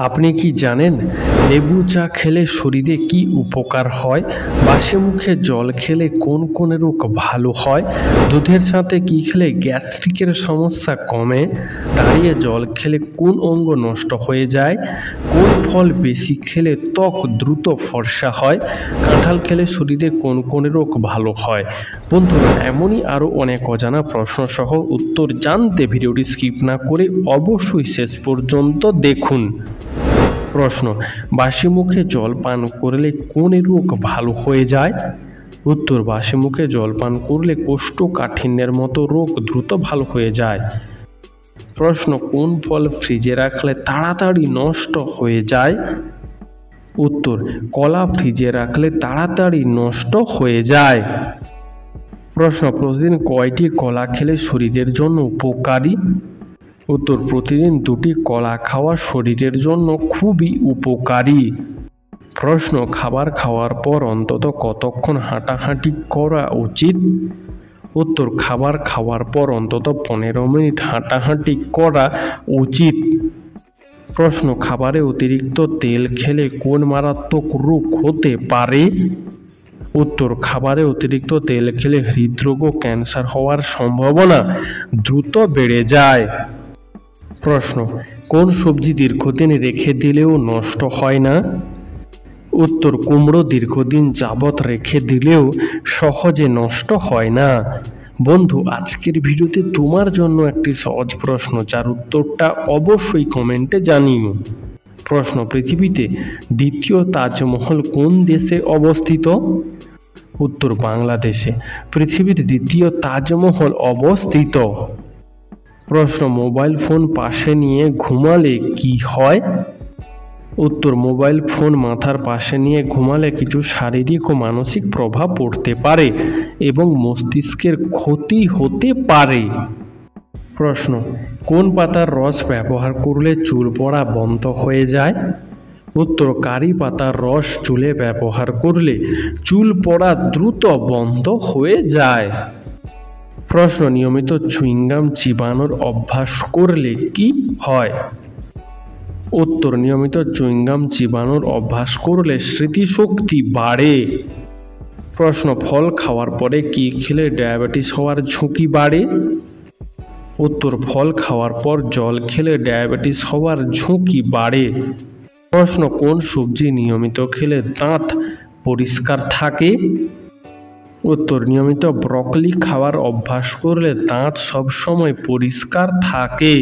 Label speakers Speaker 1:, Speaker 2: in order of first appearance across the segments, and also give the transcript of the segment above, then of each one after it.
Speaker 1: আপনি কি জানেন লেবু চা খেলে শরীরে কি উপকার হয়? বাসি মুখে জল খেলে কোন কোন রোগ ভালো হয়? দুধের সাথে কি খেলে গ্যাস্ট্রিকের সমস্যা কমে? দাঁড়িয়ে জল খেলে কোন অঙ্গ নষ্ট হয়ে যায়? কোন ফল বেশি খেলে ত্বক দ্রুত ফর্সা হয়? কাঁঠাল খেলে শরীরে কোন কোন রোগ ভালো হয়? বন্ধুরা, এমনই আরও অনেক অজানা প্রশ্ন সহ উত্তর জানতে ভিডিওটি স্কিপ না করে অবশ্যই শেষ পর্যন্ত দেখুন। প্রশ্ন, বাসি মুখে জল পান করলে কোন রোগ ভালো হয়ে যায়? উত্তর, বাসি মুখে জল পান করলে কোষ্ঠকাঠিন্যের মতো রোগ দ্রুত ভালো হয়ে যায়। প্রশ্ন, কোন ফল ফ্রিজে রাখলে তাড়াতাড়ি নষ্ট হয়ে যায়? উত্তর, কলা ফ্রিজে রাখলে তাড়াতাড়ি নষ্ট হয়ে যায়। প্রশ্ন, প্রতিদিন কয়টি কলা খেলে শরীরের জন্য উপকারী? উত্তর, প্রতিদিন 2টি কলা খাওয়া শরীরের জন্য খুবই উপকারী। প্রশ্ন, খাবার খাওয়ার পর অন্তত কতক্ষণ হাঁটাহাঁটি করা উচিত? উত্তর, খাবার খাওয়ার পর অন্তত 15 মিনিট হাঁটাহাঁটি করা উচিত। প্রশ্ন, খাবারে অতিরিক্ত তেল খেলে কোন মারাত্মক রোগ হতে পারে? উত্তর, খাবারে অতিরিক্ত তেল খেলে হৃদরোগ ও ক্যান্সার হওয়ার সম্ভাবনা দ্রুত বেড়ে যায়। প্রশ্ন, কোন সবজি দীর্ঘদিন রেখে দিলেও নষ্ট হয় না? উত্তর, কুমড়ো দীর্ঘদিন যাবৎ রেখে দিলেও সহজে নষ্ট হয় না। বন্ধু, আজকের ভিডিওতে তোমার জন্য একটি সহজ প্রশ্ন, যার উত্তরটা অবশ্যই কমেন্টে জানিও। প্রশ্ন, পৃথিবীতে দ্বিতীয় তাজমহল কোন দেশে অবস্থিত? উত্তর, বাংলাদেশে পৃথিবীর দ্বিতীয় তাজমহল অবস্থিত। প্রশ্ন, মোবাইল ফোন পাশে নিয়ে ঘুমালে কি হয়? উত্তর, মোবাইল ফোন মাথার পাশে নিয়ে ঘুমালে কিছু শারীরিক ও মানসিক প্রভাব পড়তে পারে এবং মস্তিষ্কের ক্ষতি হতে পারে। প্রশ্ন, কোন পাতার রস ব্যবহার করলে চুল পড়া বন্ধ হয়ে যায়? উত্তর, কারি পাতার রস চুলে ব্যবহার করলে চুল পড়া দ্রুত বন্ধ হয়ে যায়। প্রশ্ন, নিয়মিত চুইংগাম চিবানোর অভ্যাস করলে কি হয়? উত্তর, নিয়মিত চুইংগাম চিবানোর অভ্যাস করলে স্মৃতিশক্তি বাড়ে। প্রশ্ন, ফল খাওয়ার পরে কি খেলে ডায়াবেটিস হওয়ার ঝুঁকি বাড়ে? উত্তর, ফল খাওয়ার পর জল খেলে ডায়াবেটিস হওয়ার ঝুঁকি বাড়ে। প্রশ্ন, কোন সবজি নিয়মিত খেলে দাঁত পরিষ্কার থাকে? উত্তর, নিয়মিত ব্রকলি খাওয়ার অভ্যাস করলে দাঁত সবসময় পরিষ্কার থাকে।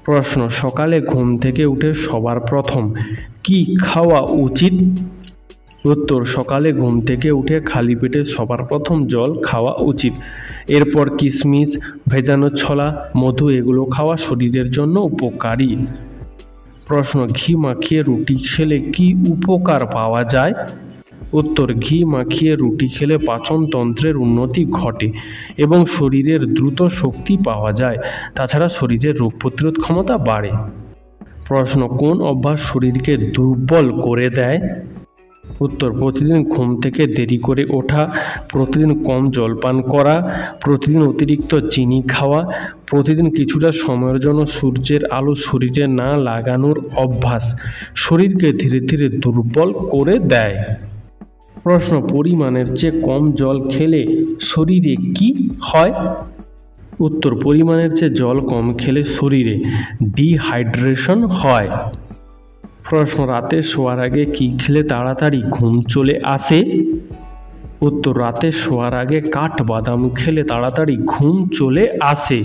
Speaker 1: প্রশ্ন, সকালে ঘুম থেকে উঠে সবার প্রথম কি খাওয়া উচিত? উত্তর, সকালে ঘুম থেকে উঠে খালি পেটে সবার প্রথম জল খাওয়া উচিত। এরপর কিশমিশ, ভেজানো ছোলা, মধু এগুলো খাওয়া শরীরের জন্য উপকারী। প্রশ্ন, ঘি মাখিয়ে রুটি খেলে কি উপকার পাওয়া যায়? উত্তর, ঘি মাখিয়ে রুটি খেলে পাচনতন্ত্রের উন্নতি ঘটে এবং শরীরের দ্রুত শক্তি পাওয়া যায়। তাছাড়া শরীরের রোগ প্রতিরোধ ক্ষমতা বাড়ে। প্রশ্ন, কোন অভ্যাস শরীরকে দুর্বল করে দেয়? উত্তর, প্রতিদিন ঘুম থেকে দেরি করে ওঠা, প্রতিদিন কম জল পান করা, প্রতিদিন অতিরিক্ত চিনি খাওয়া, প্রতিদিন কিছুটা সময়ের জন্য সূর্যের আলো শরীরে না লাগানোর অভ্যাস শরীরকে ধীরে ধীরে দুর্বল করে দেয়। প্রশ্ন, পরিমাণের চেয়ে কম জল খেলে শরীরে কি হয়? উত্তর, পরিমাণের চেয়ে জল কম খেলে শরীরে ডিহাইড্রেশন হয়। প্রশ্ন, রাতে শোয়ার আগে কি খেলে তাড়াতাড়ি ঘুম চলে আসে? উত্তর, রাতে শোয়ার আগে কাঠবাদাম খেলে তাড়াতাড়ি ঘুম চলে আসে।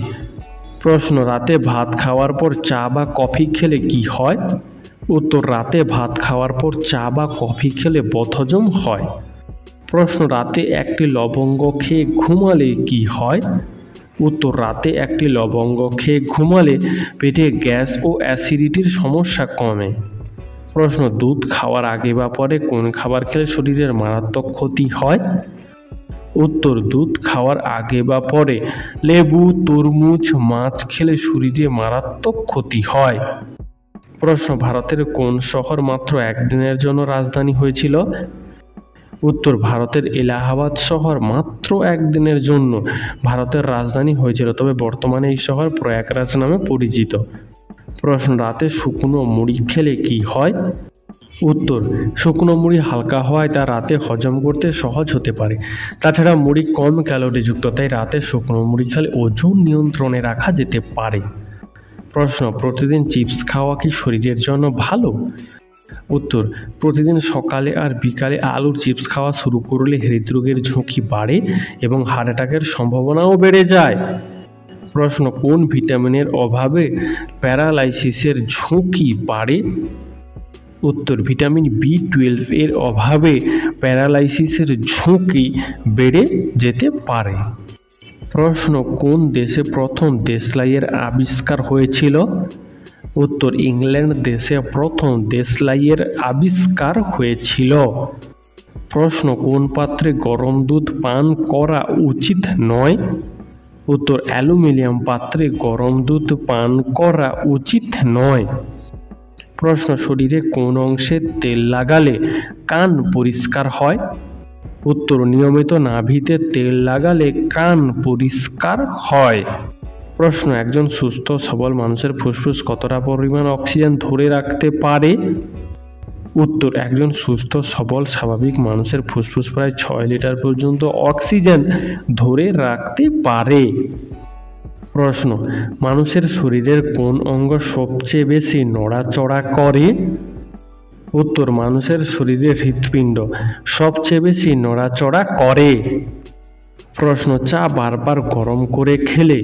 Speaker 1: প্রশ্ন, রাতে ভাত খাওয়ার পর চা বা কফি খেলে কি হয়? উত্তর, রাতে ভাত খাওয়ার পর চা বা কফি খেলে বদহজম হয়। প্রশ্ন, রাতে একটি লবঙ্গ খেয়ে ঘুমালে কি হয়? উত্তর, রাতে একটি লবঙ্গ খেয়ে ঘুমালে পেটে গ্যাস ও অ্যাসিডিটির সমস্যা কমে। প্রশ্ন, দুধ খাওয়ার আগে বা পরে কোন খাবার খেলে শরীরের মারাত্মক ক্ষতি হয়? উত্তর, দুধ খাওয়ার আগে বা পরে লেবু, তরমুজ, মাছ খেলে শরীরে মারাত্মক ক্ষতি হয়। প্রশ্ন, ভারতের কোন শহর মাত্র একদিনের জন্য রাজধানী হয়েছিল? উত্তর, ভারতের এলাহাবাদ শহর মাত্র একদিনের জন্য ভারতের রাজধানী হয়েছিল, তবে বর্তমানে এই শহর প্রয়াগরাজ নামে পরিচিত। প্রশ্ন, রাতে শুকনো মুড়ি খেলে কি হয়? উত্তর, শুকনো মুড়ি হালকা হওয়ায় তা রাতে হজম করতে সহজ হতে পারে। তাছাড়া মুড়ি কম ক্যালোরিযুক্ত, তাই রাতে শুকনো মুড়ি খেলে ওজন নিয়ন্ত্রণে রাখা যেতে পারে। প্রশ্ন, প্রতিদিন চিপস খাওয়া কি শরীরের জন্য ভালো? উত্তর, প্রতিদিন সকালে আর বিকালে আলুর চিপস খাওয়া শুরু করলে হৃদরোগের ঝুঁকি বাড়ে এবং হার্ট অ্যাটাকের সম্ভাবনাও বেড়ে যায়। প্রশ্ন, কোন ভিটামিনের অভাবে প্যারালাইসিসের ঝুঁকি বাড়ে? উত্তর, ভিটামিন B12 এর অভাবে প্যারালাইসিসের ঝুঁকি বেড়ে যেতে পারে। প্রশ্ন, কোন দেশে প্রথম দেশলাইয়ের আবিষ্কার হয়েছিল? উত্তর, ইংল্যান্ড দেশে প্রথম দেশলাইয়ের আবিষ্কার হয়েছিল। প্রশ্ন, কোন পাত্রে গরম দুধ পান করা উচিত নয়? উত্তর, অ্যালুমিনিয়াম পাত্রে গরম দুধ পান করা উচিত নয়। প্রশ্ন, শরীরে কোন অংশে তেল লাগালে কান পরিষ্কার হয়? উত্তর, নিয়মিত নাভিতে তেল লাগালে কান পরিষ্কার হয়। প্রশ্ন, একজন সুস্থ সবল মানুষের ফুসফুস কতটা পরিমাণ অক্সিজেন ধরে রাখতে পারে? উত্তর, একজন সুস্থ সবল স্বাভাবিক মানুষের ফুসফুস প্রায় 6 লিটার পর্যন্ত অক্সিজেন ধরে রাখতে পারে। প্রশ্ন, মানুষের শরীরের কোন অঙ্গ সবচেয়ে বেশি নড়াচড়া করে? উত্তর, মানুষের শরীরের হৃৎপিণ্ড সবচেয়ে বেশি নড়াচড়া করে। প্রশ্ন, চা বারবার গরম করে খেলে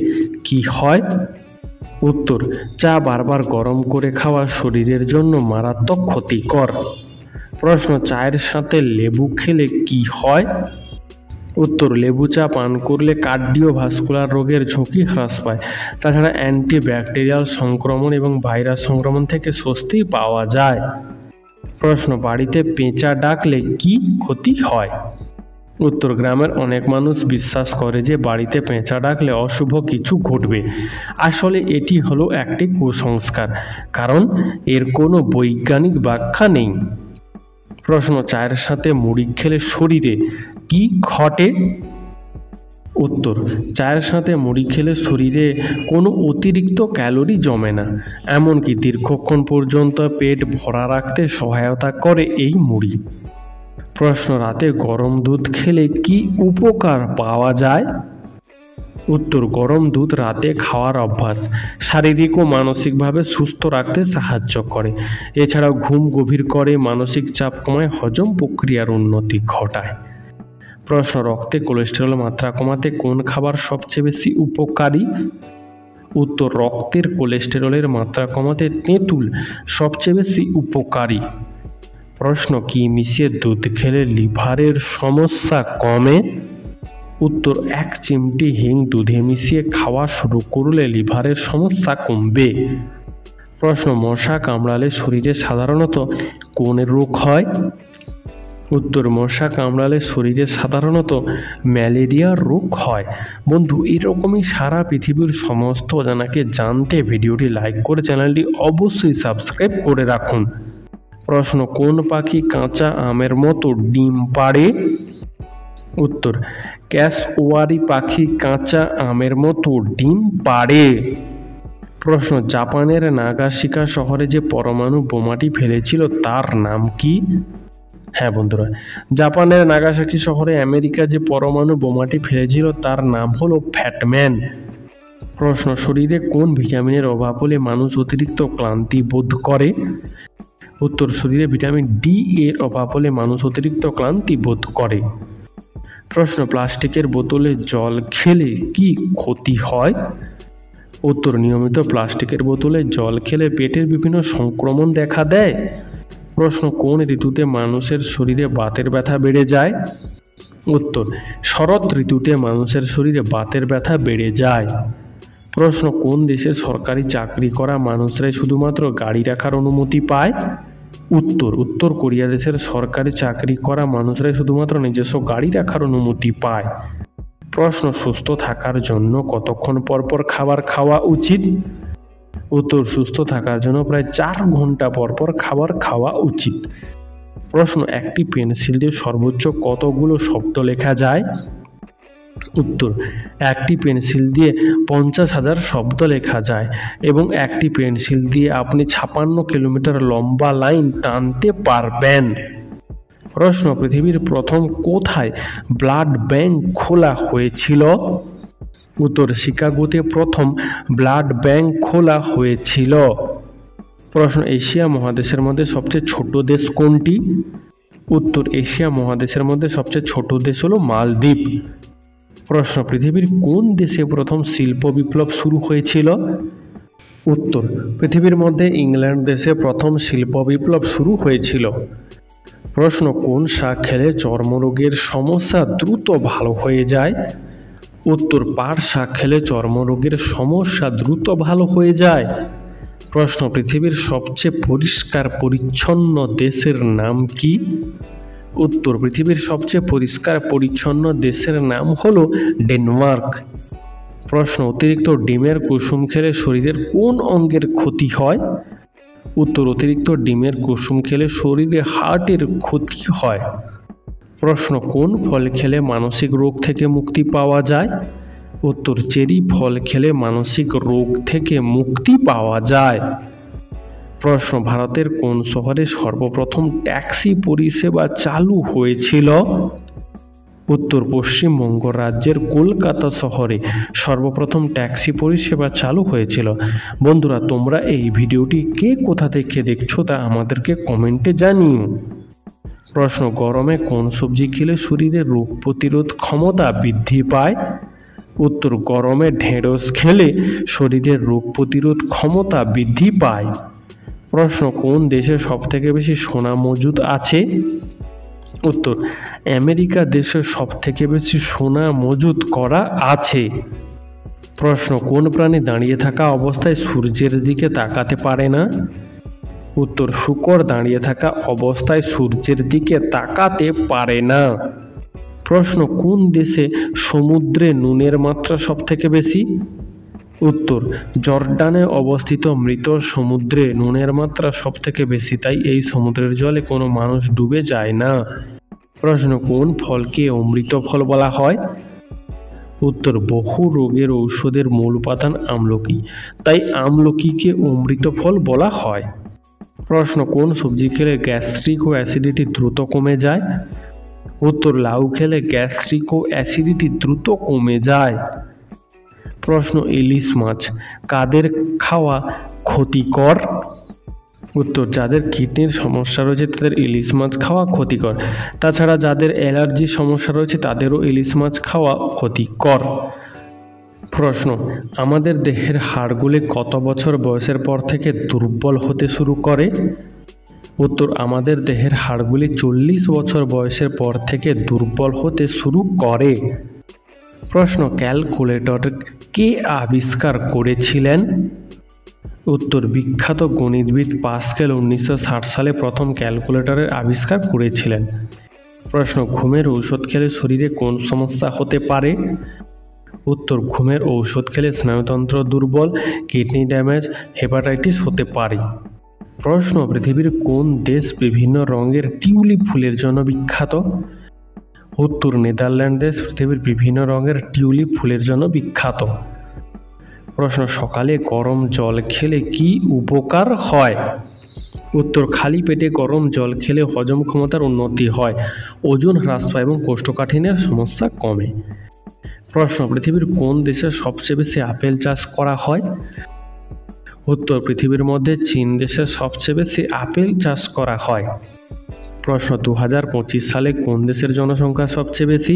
Speaker 1: কি হয়? উত্তর, চা বারবার গরম করে খাওয়া শরীরের জন্য মারাত্মক ক্ষতিকর। প্রশ্ন, চায়ের সাথে লেবু খেলে কি হয়? উত্তর, লেবু চা পান করলে কার্ডিওভাস্কুলার রোগের ঝুঁকি হ্রাস পায়। তাছাড়া অ্যান্টিব্যাকটেরিয়াল সংক্রমণ এবং ভাইরাস সংক্রমণ থেকে স্বস্তি পাওয়া যায়। প্রশ্ন, বাড়িতে পেঁচা ডাকলে কি ক্ষতি হয়? উত্তর, গ্রামের অনেক মানুষ বিশ্বাস করে যে বাড়িতে পেঁচা ডাকলে অশুভ কিছু ঘটবে। আসলে এটি হলো একটি কুসংস্কার, কারণ এর কোনো বৈজ্ঞানিক ব্যাখ্যা নেই। প্রশ্ন, চায়ের সাথে মুড়ি খেলে শরীরে কি ঘটে? উত্তর, চায়ের সাথে মুড়ি খেলে শরীরে কোনো অতিরিক্ত ক্যালোরি জমে না, এমনকি দীর্ঘক্ষণ পর্যন্ত পেট ভরা রাখতে সহায়তা করে এই মুড়ি। প্রশ্ন, রাতে গরম দুধ খেলে কি উপকার পাওয়া যায়? উত্তর, গরম দুধ রাতে খাওয়ার অভ্যাস শারীরিক ও মানসিকভাবে সুস্থ রাখতে সাহায্য করে। এছাড়াও ঘুম গভীর করে, মানসিক চাপ কমায়, হজম প্রক্রিয়ার উন্নতি ঘটায়। প্রশ্ন, রক্তে কোলেস্টেরল মাত্রা কমাতে কোন খাবার সবচেয়ে বেশি উপকারী? উত্তর, রক্তের কোলেস্টেরলের মাত্রা কমাতে তেঁতুল সবচেয়ে বেশি উপকারী। প্রশ্ন, কি মিশিয়ে দুধ খেলে লিভারের সমস্যা কমে? উত্তর, 1 চিমটি হিং দুধে মিশিয়ে খাওয়া শুরু করলে লিভারের সমস্যা কমবে। প্রশ্ন, মশা কামড়ালে শরীরে সাধারণত কোন রোগ হয়? উত্তর, মশা কামড়ালে শরীরে সাধারণত ম্যালেরিয়া রোগ হয়। বন্ধু, এরকমই সারা পৃথিবীর সমস্ত অজানাকে জানতে ভিডিওটি লাইক করে চ্যানেলটি অবশ্যই সাবস্ক্রাইব করে রাখুন। প্রশ্ন, কোন পাখি কাঁচা আমের মতো ডিম পাড়ে? উত্তর, ক্যাসওয়ারি পাখি কাঁচা আমের মতো ডিম পাড়ে। প্রশ্ন, জাপানের নাগাসাকি শহরে যে পরমাণু বোমাটি ফেলেছিল তার নাম কি? হ্যাঁ বন্ধুরা, জাপানের নাগাসাকি শহরে আমেরিকা যে পরমাণু বোমাটি ফেলেছিল তার নাম হলো ফ্যাটম্যান। প্রশ্ন, শরীরে কোন ভিটামিনের অভাব হলে মানুষ অতিরিক্ত ক্লান্তি বোধ করে? উত্তর, শরীরে ভিটামিন ডি এর অভাব হলে মানুষ অতিরিক্ত ক্লান্তি বোধ করে। প্রশ্ন, প্লাস্টিকের বোতলে জল খেলে কি ক্ষতি হয়? উত্তর, নিয়মিত প্লাস্টিকের বোতলে জল খেলে পেটের বিভিন্ন সংক্রমণ দেখা দেয়। প্রশ্ন, কোন ঋতুতে মানুষের শরীরে বাতের ব্যথা বেড়ে যায়? উত্তর, শরৎ ঋতুতে মানুষের শরীরে বাতের ব্যথা বেড়ে যায়। প্রশ্ন, কোন দেশে সরকারি চাকরি করা মানুষরাই শুধুমাত্র গাড়ি রাখার অনুমতি পায়? উত্তর, উত্তর কোরিয়া দেশের সরকারি চাকরি করা মানুষরাই শুধুমাত্র নিজস্ব গাড়ি রাখার অনুমতি পায়। প্রশ্ন, সুস্থ থাকার জন্য কতক্ষণ পর পর খাবার খাওয়া উচিত? উত্তর, সুস্থ থাকার জন্য প্রায় 4 ঘন্টা পর পর খাবার খাওয়া উচিত। প্রশ্ন, একটি পেন্সিল দিয়ে সর্বোচ্চ কতগুলো শব্দ লেখা যায়? উত্তর, একটি পেন্সিল দিয়ে 50,000 শব্দ লেখা যায় এবং একটি পেন্সিল দিয়ে আপনি 56 কিলোমিটার লম্বা লাইন টানতে পারবেন। প্রশ্ন, পৃথিবীর প্রথম কোথায় ব্লাড ব্যাংক খোলা হয়েছিল? উত্তর, শিকাগোতে প্রথম ব্লাড ব্যাংক খোলা হয়েছিল। প্রশ্ন, এশিয়া মহাদেশের মধ্যে সবচেয়ে ছোট দেশ কোনটি? উত্তর, এশিয়া মহাদেশের মধ্যে সবচেয়ে ছোট দেশ হলো মালদ্বীপ। প্রশ্ন, পৃথিবীর কোন দেশে প্রথম শিল্প বিপ্লব শুরু হয়েছিল? উত্তর, পৃথিবীর মধ্যে ইংল্যান্ড দেশে প্রথম শিল্প বিপ্লব শুরু হয়েছিল। প্রশ্ন, কোন শাক খেলে চর্মরোগের সমস্যা দ্রুত ভালো হয়ে যায়? উত্তর, পাট শাক খেলে চর্মরোগের সমস্যা দ্রুত ভালো হয়ে যায়। প্রশ্ন, পৃথিবীর সবচেয়ে পরিষ্কার পরিচ্ছন্ন দেশের নাম কি? উত্তর, পৃথিবীর সবচেয়ে পরিষ্কার পরিচ্ছন্ন দেশের নাম হলো ডেনমার্ক। প্রশ্ন, অতিরিক্ত ডিমের কুসুম খেলে শরীরের কোন অঙ্গের ক্ষতি হয়? উত্তর, অতিরিক্ত ডিমের কুসুম খেলে শরীরে হার্টের ক্ষতি হয়। প্রশ্ন, কোন ফল খেলে মানসিক রোগ থেকে মুক্তি পাওয়া যায়? উত্তর, চেরি ফল খেলে মানসিক রোগ থেকে মুক্তি পাওয়া যায়। প্রশ্ন, ভারতের কোন শহরে সর্বপ্রথম ট্যাক্সি পরিষেবা চালু হয়েছিল? উত্তর, পশ্চিমবঙ্গ রাজ্যের কলকাতা শহরে সর্বপ্রথম ট্যাক্সি পরিষেবা চালু হয়েছিল। বন্ধুরা, তোমরা এই ভিডিওটি কে কোথা থেকে দেখছো তা আমাদেরকে কমেন্টে জানিও। প্রশ্ন, গরমে কোন সবজি খেলে শরীরে রোগ প্রতিরোধ ক্ষমতা বৃদ্ধি পায়? উত্তর, গরমে ঢেঁড়স খেলে শরীরের রোগ প্রতিরোধ ক্ষমতা বৃদ্ধি পায়। প্রশ্ন, কোন দেশে সবথেকে বেশি সোনা মজুদ আছে? উত্তর, আমেরিকা দেশে সবথেকে বেশি সোনা মজুদ করা আছে। প্রশ্ন, কোন প্রাণী দাঁড়িয়ে থাকা অবস্থায় সূর্যের দিকে তাকাতে পারে না? উত্তর, শূকর দাঁড়িয়ে থাকা অবস্থায় সূর্যের দিকে তাকাতে পারে না। প্রশ্ন, কোন দেশে সমুদ্রে নুনের মাত্রা সবথেকে বেশি? উত্তর, জর্ডানে অবস্থিত মৃত সমুদ্রে নুনের মাত্রা সবথেকে বেশি, তাই এই সমুদ্রের জলে কোনো মানুষ ডুবে যায় না। প্রশ্ন, কোন ফলকে অমৃত ফল বলা হয়? উত্তর, বহু রোগের ঔষধের মূল উপাদান আমলকি, তাই আমলকিকে অমৃত ফল বলা হয়। প্রশ্ন, কোন সবজি খেলে গ্যাস্ট্রিক ও অ্যাসিডিটি দ্রুত কমে যায়? উত্তর, লাউ খেলে গ্যাস্ট্রিক ও অ্যাসিডিটি দ্রুত কমে যায়। প্রশ্ন, ইলিশ মাছ কাদের খাওয়া ক্ষতিকর? উত্তর, যাদের কিডনির সমস্যা রয়েছে তাদের ইলিশ মাছ খাওয়া ক্ষতিকর। তাছাড়া যাদের অ্যালার্জির সমস্যা রয়েছে তাদেরও ইলিশ মাছ খাওয়া ক্ষতিকর। প্রশ্ন, আমাদের দেহের হাড়গুলি কত বছর বয়সের পর থেকে দুর্বল হতে শুরু করে? উত্তর, আমাদের দেহের হাড়গুলি 40 বছর বয়সের পর থেকে দুর্বল হতে শুরু করে। প্রশ্ন, ক্যালকুলেটর কে আবিষ্কার করেছিলেন? উত্তর, বিখ্যাত গণিতবিদ পাস্কেল 1960 সালে প্রথম ক্যালকুলেটরের আবিষ্কার করেছিলেন। প্রশ্ন, ঘুমের ঔষধ খেলে শরীরে কোন সমস্যা হতে পারে? উত্তর, ঘুমের ঔষধ খেলে স্নায়ুতন্ত্র দুর্বল, কিডনি ড্যামেজ, হেপাটাইটিস হতে পারে। প্রশ্ন, পৃথিবীর কোন দেশ বিভিন্ন রঙের টিউলিপ ফুলের জন্য বিখ্যাত? উত্তর, নেদারল্যান্ড দেশ পৃথিবীর বিভিন্ন রঙের টিউলিপ ফুলের জন্য বিখ্যাত। প্রশ্ন, সকালে গরম জল খেলে কি উপকার হয়? উত্তর, খালি পেটে গরম জল খেলে হজম ক্ষমতার উন্নতি হয়, ওজন হ্রাস পায় এবং কোষ্ঠকাঠিন্যের সমস্যা কমে। প্রশ্ন, পৃথিবীর কোন দেশে সবচেয়ে বেশি আপেল চাষ করা হয়? উত্তর, পৃথিবীর মধ্যে চীন দেশে সবচেয়ে বেশি আপেল চাষ করা হয়। প্রশ্ন, 2025 সালে কোন দেশের জনসংখ্যা সবচেয়ে বেশি?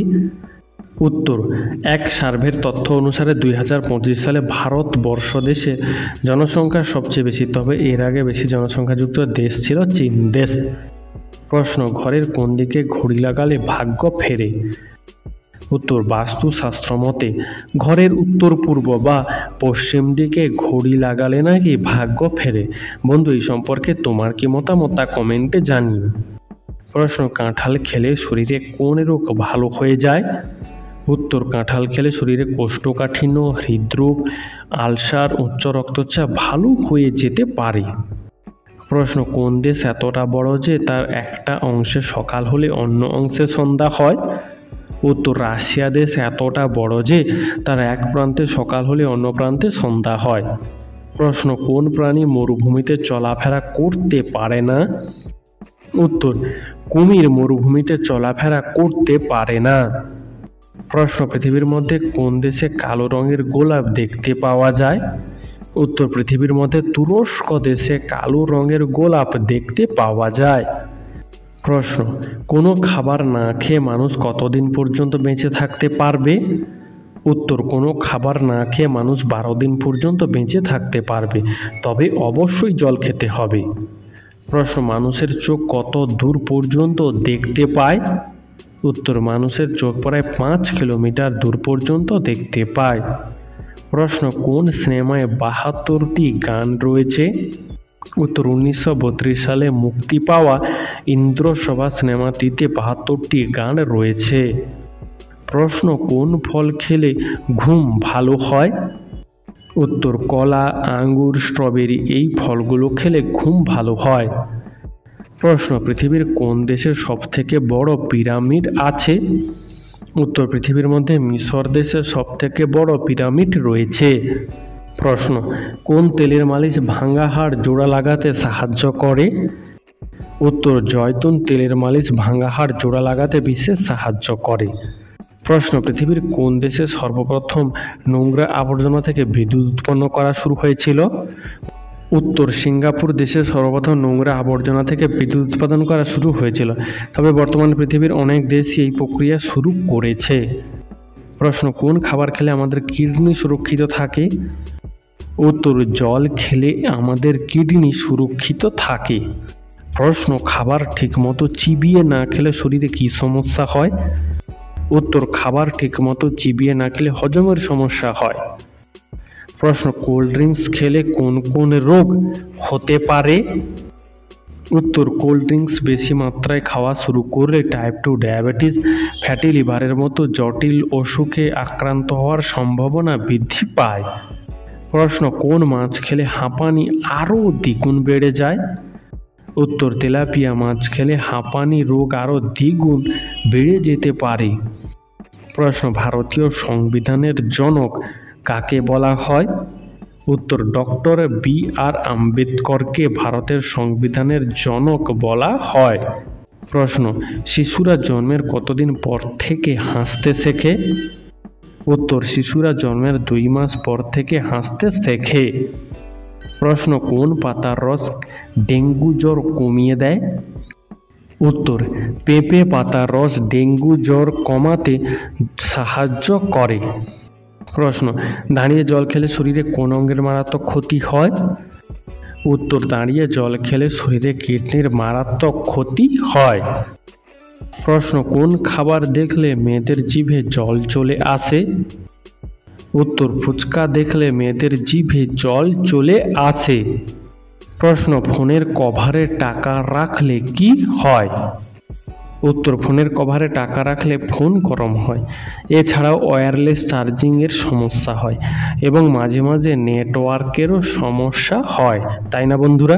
Speaker 1: উত্তর, এক সার্ভের তথ্য অনুসারে 2025 সালে ভারতবর্ষ দেশে জনসংখ্যা সবচেয়ে বেশি, তবে এর আগে বেশি জনসংখ্যাযুক্ত দেশ ছিল চীন দেশ। প্রশ্ন, ঘরের কোন দিকে ঘড়ি লাগালে ভাগ্য ফেরে? উত্তর, বাস্তুশাস্ত্র মতে ঘরের উত্তর পূর্ব বা পশ্চিম দিকে ঘড়ি লাগালে নাকি ভাগ্য ফেরে। বন্ধু, এই সম্পর্কে তোমার কি মতামত তা কমেন্টে জানিও। প্রশ্ন, কাঁঠাল খেলে শরীরে কোন রোগ ভালো হয়ে যায়? উত্তর, কাঁঠাল খেলে শরীরে কোষ্ঠকাঠিন্য, হৃদরোগ, আলসার, উচ্চ রক্তচাপ ভালো হয়ে যেতে পারে। প্রশ্ন, কোন দেশ এতটা বড় যে তার একটা অংশে সকাল হলে অন্য অংশে সন্ধ্যা হয়? উত্তর, রাশিয়া দেশ এতটা বড় যে তার এক প্রান্তে সকাল হলে অন্য প্রান্তে সন্ধ্যা হয়। প্রশ্ন, কোন প্রাণী মরুভূমিতে চলাফেরা করতে পারে না? উত্তর, কুমির মরুভূমিতে চলাফেরা করতে পারে না। প্রশ্ন, পৃথিবীর মধ্যে কোন দেশে কালো রঙের গোলাপ দেখতে পাওয়া যায়? উত্তর, পৃথিবীর মধ্যে তুরস্ক দেশে কালো রঙের গোলাপ দেখতে পাওয়া যায়। প্রশ্ন, কোনো খাবার না খেয়ে মানুষ কতদিন পর্যন্ত বেঁচে থাকতে পারবে? উত্তর, কোনো খাবার না খেয়ে মানুষ 12 দিন পর্যন্ত বেঁচে থাকতে পারবে, তবে অবশ্যই জল খেতে হবে। প্রশ্ন, মানুষের চোখ কত দূর পর্যন্ত দেখতে পায়? উত্তর, মানুষের চোখ প্রায় 5 কিলোমিটার দূর পর্যন্ত দেখতে পায়। প্রশ্ন, কোন সিনেমায় 72টি গান রয়েছে? উত্তর, 1932 সালে মুক্তি পাওয়া ইন্দ্রসভা সিনেমাটিতে 72টি গান রয়েছে। প্রশ্ন, কোন ফল খেলে ঘুম ভালো হয়? উত্তর, কলা, আঙ্গুর, স্ট্রবেরি এই ফলগুলো খেলে ঘুম ভালো হয়। প্রশ্ন, পৃথিবীর কোন দেশের সবথেকে বড় পিরামিড আছে? উত্তর, পৃথিবীর মধ্যে মিশর দেশের সবথেকে বড় পিরামিড রয়েছে। প্রশ্ন, কোন তেলের মালিশ ভাঙা হাড় জোড়া লাগাতে সাহায্য করে? উত্তর, জয়তুন তেলের মালিশ ভাঙা হাড় জোড়া লাগাতে বিশেষ সাহায্য করে। প্রশ্ন, পৃথিবীর কোন দেশে সর্বপ্রথম নোংরা আবর্জনা থেকে বিদ্যুৎ উৎপন্ন করা শুরু হয়েছিল? উত্তর, সিঙ্গাপুর দেশে সর্বপ্রথম নোংরা আবর্জনা থেকে বিদ্যুৎ উৎপাদন করা শুরু হয়েছিল, তবে বর্তমানে পৃথিবীর অনেক দেশই এই প্রক্রিয়া শুরু করেছে। প্রশ্ন, কোন খাবার খেলে আমাদের কিডনি সুরক্ষিত থাকে? উত্তর, জল খেলে আমাদের কিডনি সুরক্ষিত থাকে। প্রশ্ন, খাবার ঠিকমতো চিবিয়ে না খেলে শরীরে কী সমস্যা হয়? উত্তর, খাবার ঠিকমতো চিবিয়ে না খেলে হজমের সমস্যা হয়। প্রশ্ন, কোল্ড ড্রিঙ্কস খেলে কোন কোন রোগ হতে পারে? উত্তর, কোল্ড ড্রিঙ্কস বেশি মাত্রায় খাওয়া শুরু করলে টাইপ 2 ডায়াবেটিস, ফ্যাটি লিভারের মতো জটিল অসুখে আক্রান্ত হওয়ার সম্ভাবনা বৃদ্ধি পায়। প্রশ্ন, কোন মাছ খেলে হাঁপানি আরও দ্বিগুণ বেড়ে যায়? উত্তর, তেলাপিয়া মাছ খেলে হাঁপানি রোগ আরও দ্বিগুণ বেড়ে যেতে পারে। প্রশ্ন, ভারতীয় সংবিধানের জনক কাকে বলা হয়? উত্তর, ডক্টর বি.আর. আম্বেদকরকে ভারতের সংবিধানের জনক বলা হয়। প্রশ্ন, শিশুরা জন্মের কতদিন পর থেকে হাসতে শেখে? উত্তর, শিশুরা জন্মের 2 মাস পর থেকে হাসতে শেখে। প্রশ্ন, কোন পাতার রস ডেঙ্গু জ্বর কমিয়ে দেয়? উত্তর, পেঁপে পাতার রস ডেঙ্গু জ্বর কমাতে সাহায্য করে। প্রশ্ন, দাঁড়িয়ে জল খেলে শরীরে কোন অঙ্গের মারাত্মক ক্ষতি হয়? উত্তর, দাঁড়িয়ে জল খেলে শরীরে কিডনির মারাত্মক ক্ষতি হয়। প্রশ্ন, কোন খাবার দেখলে মেয়েদের জিভে জল চলে আসে? উত্তর, ফুচকা দেখলে মেয়েদের জিভে জল চলে আসে। প্রশ্ন, ফোনের কভারে টাকা রাখলে কি হয়? উত্তর, ফোনের কভারে টাকা রাখলে ফোন গরম হয়। এছাড়াও ওয়্যারলেস চার্জিংয়ের সমস্যা হয় এবং মাঝে মাঝে নেটওয়ার্কেরও সমস্যা হয়, তাই না বন্ধুরা?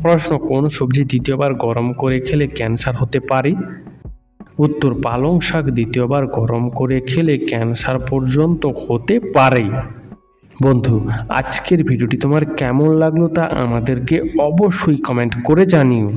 Speaker 1: প্রশ্ন, কোন সবজি দ্বিতীয়বার গরম করে খেলে ক্যান্সার হতে পারে? উত্তর, পালং শাক দ্বিতীয়বার গরম করে খেলে ক্যান্সার পর্যন্ত হতে পারে। বন্ধু, আজকের ভিডিওটি তোমার কেমন লাগলো তা আমাদেরকে অবশ্যই কমেন্ট করে জানিও।